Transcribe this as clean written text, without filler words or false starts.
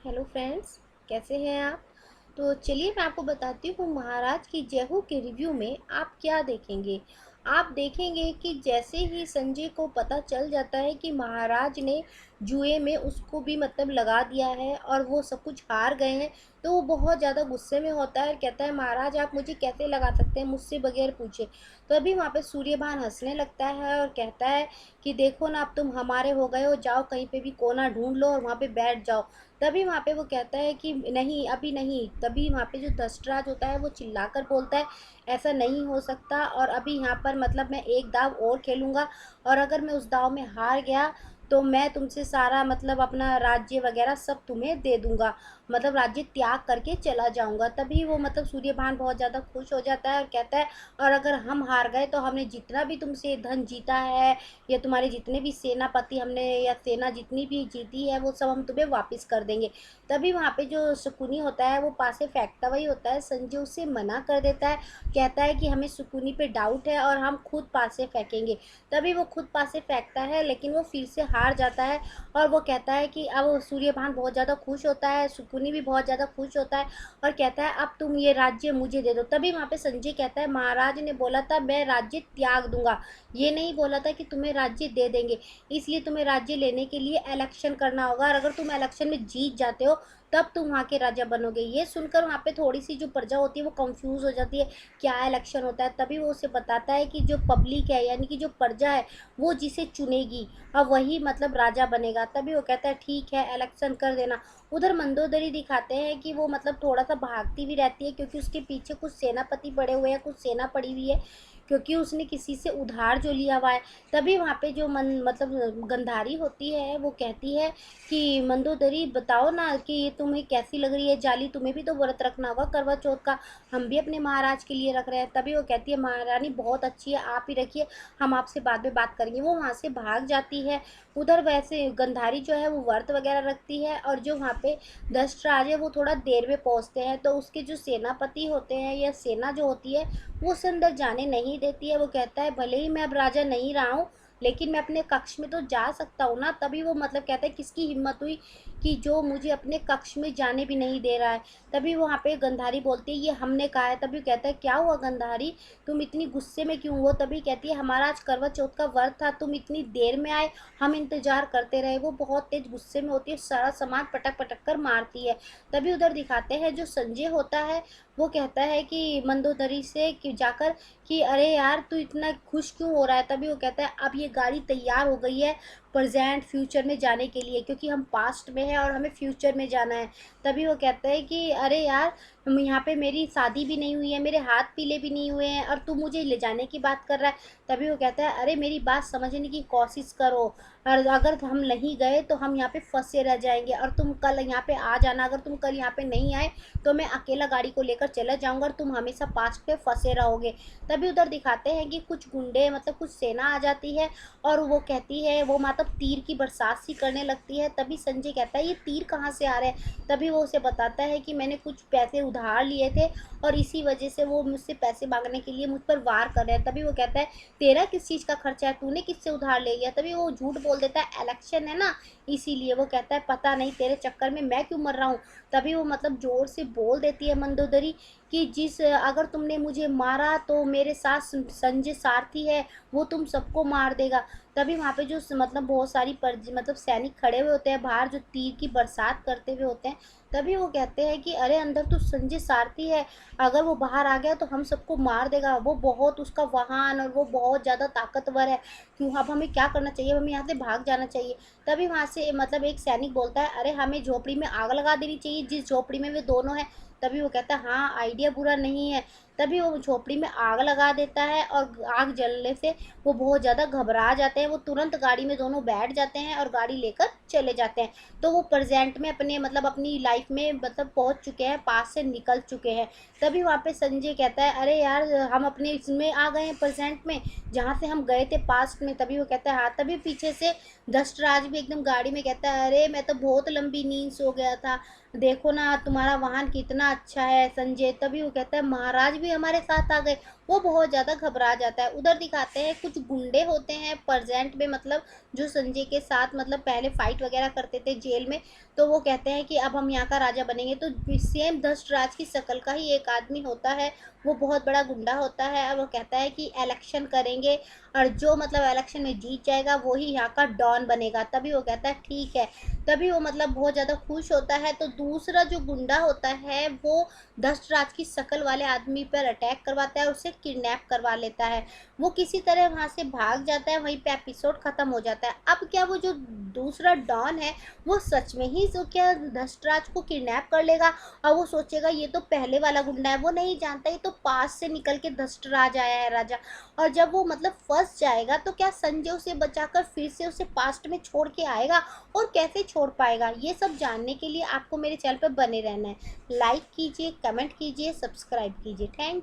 Hello friends, कैसे हैं आप। तो चलिए मैं आपको बताती हूँ महाराज की जय हो के रिव्यू में आप क्या देखेंगे। आप देखेंगे कि जैसे ही संजय को पता चल जाता है कि महाराज ने जुए में उसको भी मतलब लगा दिया है और वो सब कुछ हार गए हैं, तो वो बहुत ज़्यादा गुस्से में होता है और कहता है महाराज आप मुझे कैसे लगा सकते हैं मुझसे बगैर पूछे। तो अभी वहाँ पे सूर्यभान हंसने लगता है और कहता है कि देखो ना, अब तुम हमारे हो गए हो, जाओ कहीं पे भी कोना ढूंढ लो और वहाँ पे बैठ जाओ। तभी वहाँ पे वो कहता है कि नहीं अभी नहीं। तभी वहाँ पे जो दशराज होता है वो चिल्लाकर बोलता है ऐसा नहीं हो सकता, और अभी यहाँ पर मतलब मैं एक दाव और खेलूँगा, और अगर मैं उस दाव में हार गया तो मैं तुमसे सारा मतलब अपना राज्य वगैरह सब तुम्हें दे दूंगा, मतलब राज्य त्याग करके चला जाऊंगा। तभी वो मतलब सूर्यभान बहुत ज़्यादा खुश हो जाता है और कहता है और अगर हम हार गए तो हमने जितना भी तुमसे धन जीता है या तुम्हारे जितने भी सेनापति हमने या सेना जितनी भी जीती है वो सब हम तुम्हें वापस कर देंगे। तभी वहाँ पे जो शकुनी होता है वो पासे फेंकता वही होता है, संजय उसे मना कर देता है, कहता है कि हमें शकुनी पे डाउट है और हम खुद पासे फेंकेंगे। तभी वो खुद पासे फेंकता है लेकिन वो फिर से हार जाता है और वो कहता है कि अब सूर्यभान बहुत ज़्यादा खुश होता है, शकुनी भी बहुत ज़्यादा खुश होता है और कहता है अब तुम ये राज्य मुझे दे दो। तभी वहाँ पे संजय कहता है महाराज ने बोला था मैं राज्य त्याग दूंगा, ये नहीं बोला था कि तुम्हें राज्य दे देंगे, इसलिए तुम्हें राज्य लेने के लिए इलेक्शन करना होगा और अगर तुम इलेक्शन में जीत जाते हो तब तुम वहाँ के राजा बनोगे। ये सुनकर वहाँ पे थोड़ी सी जो प्रजा होती है वो कंफ्यूज हो जाती है, क्या इलेक्शन होता है। तभी वो उसे बताता है कि जो पब्लिक है यानी कि जो प्रजा है वो जिसे चुनेगी अब वही मतलब राजा बनेगा। तभी वो कहता है ठीक है इलेक्शन कर देना। उधर मंदोदरी दिखाते हैं कि वो मतलब थोड़ा सा भागती भी रहती है क्योंकि उसके पीछे कुछ सेनापति पड़े हुए हैं, कुछ सेना पड़ी हुई है, क्योंकि उसने किसी से उधार जो लिया हुआ है। तभी वहाँ पे जो मन मतलब गंधारी होती है वो कहती है कि मंदोदरी बताओ ना कि ये तुम्हें कैसी लग रही है जाली, तुम्हें भी तो व्रत रखना होगा करवा चौथ का, हम भी अपने महाराज के लिए रख रहे हैं। तभी वो कहती है महारानी बहुत अच्छी है, आप ही रखिए, हम आपसे बाद में बात करेंगे। वो वहाँ से भाग जाती है। उधर वैसे गंधारी जो है वो व्रत वगैरह रखती है और जो वहाँ पे दशराज है वो थोड़ा देर में पहुँचते हैं, तो उसके जो सेनापति होते हैं या सेना जो होती है वो उसे अंदर जाने नहीं देती है। वो कहता है भले ही मैं अब राजा नहीं रहा हूँ लेकिन मैं अपने कक्ष में तो जा सकता हूँ ना। तभी वो मतलब कहता है किसकी हिम्मत हुई कि जो मुझे अपने कक्ष में जाने भी नहीं दे रहा है। तभी वहाँ पे गंधारी बोलती है ये हमने कहा है। तभी कहता है क्या हुआ गंधारी, तुम इतनी गुस्से में क्यों हो। तभी कहती है हमारा आज करवा चौथ का व्रत था, तुम इतनी देर में आए, हम इंतजार करते रहे। वो बहुत तेज गुस्से में होती है, सारा सामान पटक पटक कर मारती है। तभी उधर दिखाते हैं जो संजय होता है वो कहता है कि मंदोदरी से कि जाकर कि अरे यार तू इतना खुश क्यों हो रहा है। तभी वो कहता है अब ये गाड़ी तैयार हो गई है प्रेजेंट फ्यूचर में जाने के लिए, क्योंकि हम पास्ट में हैं और हमें फ्यूचर में जाना है। तभी वो कहता है कि अरे यार यहाँ पे मेरी शादी भी नहीं हुई है, मेरे हाथ पीले भी नहीं हुए हैं और तू मुझे ले जाने की बात कर रहा है। तभी वो कहता है अरे मेरी बात समझने की कोशिश करो, और अगर हम नहीं गए तो हम यहाँ पे फंसे रह जाएंगे और तुम कल यहाँ पे आ जाना। अगर तुम कल यहाँ पे नहीं आए तो मैं अकेला गाड़ी को लेकर चला जाऊंगा और तुम हमेशा पास्ट पे फंसे रहोगे। तभी उधर दिखाते हैं कि कुछ गुंडे मतलब कुछ सेना आ जाती है और वो कहती है वो मतलब तीर की बरसात सी करने लगती है। तभी संजय कहता है ये तीर कहाँ से आ रहे हैं। तभी वो उसे बताता है कि मैंने कुछ पैसे उधार लिए थे और इसी वजह से वो मुझसे पैसे मांगने के लिए मुझ पर वार कर रहे हैं। तभी वो कहता है तेरा किस चीज़ का खर्चा है, तूने किससे उधार ले लिया। तभी वो झूठ बोल देता है इलेक्शन है ना इसीलिए। वो कहता है पता नहीं तेरे चक्कर में मैं क्यों मर रहा हूँ। तभी वो मतलब जोर से बोल देती है मंदोदरी कि जिस अगर तुमने मुझे मारा तो मेरे साथ संजय सारथी है, वो तुम सबको मार देगा। तभी वहाँ पे जो मतलब बहुत सारी मतलब सैनिक खड़े हुए होते हैं बाहर जो तीर की बरसात करते हुए होते हैं। तभी वो कहते हैं कि अरे अंदर तो संजय सारथी है, अगर वो बाहर आ गया तो हम सबको मार देगा, वो बहुत उसका वाहन और वो बहुत ज़्यादा ताकतवर है, क्यों अब हमें क्या करना चाहिए, हमें यहाँ से भाग जाना चाहिए। तभी वहाँ से मतलब एक सैनिक बोलता है अरे हमें झोपड़ी में आग लगा देनी चाहिए जिस झोपड़ी में वे दोनों हैं। तभी वो कहता है हाँ आइडिया बुरा नहीं है। तभी वो झोपड़ी में आग लगा देता है और आग जलने से वो बहुत ज़्यादा घबरा जाते हैं। वो तुरंत गाड़ी में दोनों बैठ जाते हैं और गाड़ी लेकर चले जाते हैं। तो वो प्रेजेंट में अपने मतलब अपनी लाइफ में मतलब पहुंच चुके हैं, पास से निकल चुके हैं। तभी वहाँ पे संजय कहता है अरे यार हम अपने इसमें आ गए हैं प्रेजेंट में जहाँ से हम गए थे पास्ट में। तभी वो कहता है हाँ। तभी पीछे से दशराज भी एकदम गाड़ी में कहता है अरे मैं तो बहुत लंबी नींद सो गया था, देखो ना तुम्हारा वाहन कितना अच्छा है संजय। तभी वो कहता है महाराज भी हमारे साथ आ गए, वो बहुत ज़्यादा घबरा जाता है। उधर दिखाते हैं कुछ गुंडे होते हैं प्रेजेंट में, मतलब जो संजय के साथ मतलब पहले फाइट वगैरह करते थे जेल में, तो वो कहते हैं कि अब हम यहाँ का राजा बनेंगे। तो सेम धृतराज की शक्ल का ही एक आदमी होता है, वो बहुत बड़ा गुंडा होता है, और वो कहता है कि इलेक्शन करेंगे और जो मतलब इलेक्शन में जीत जाएगा वो ही यहाँ का डॉन बनेगा। तभी वो कहता है ठीक है, तभी वो मतलब बहुत ज़्यादा खुश होता है। तो दूसरा जो गुंडा होता है वो धृतराज की शक्ल वाले आदमी पर अटैक करवाता है, उसे किडनैप करवा लेता है। वो किसी तरह वहाँ से भाग जाता है, वहीं पे एपिसोड खत्म हो जाता है। अब क्या वो जो दूसरा डॉन है वो सच में ही जो क्या धृतराज को किडनैप कर लेगा, और वो सोचेगा ये तो पहले वाला गुंडा है। वो नहीं जानता ये तो पास से निकल के धृतराज आया है राजा। और जब वो मतलब फंस जाएगा तो क्या संजय उसे बचाकर फिर से उसे पास्ट में छोड़ के आएगा, और कैसे छोड़ पाएगा? ये सब जानने के लिए आपको मेरे चैनल पर बने रहना है। लाइक कीजिए, कमेंट कीजिए, सब्सक्राइब कीजिए। Thank you.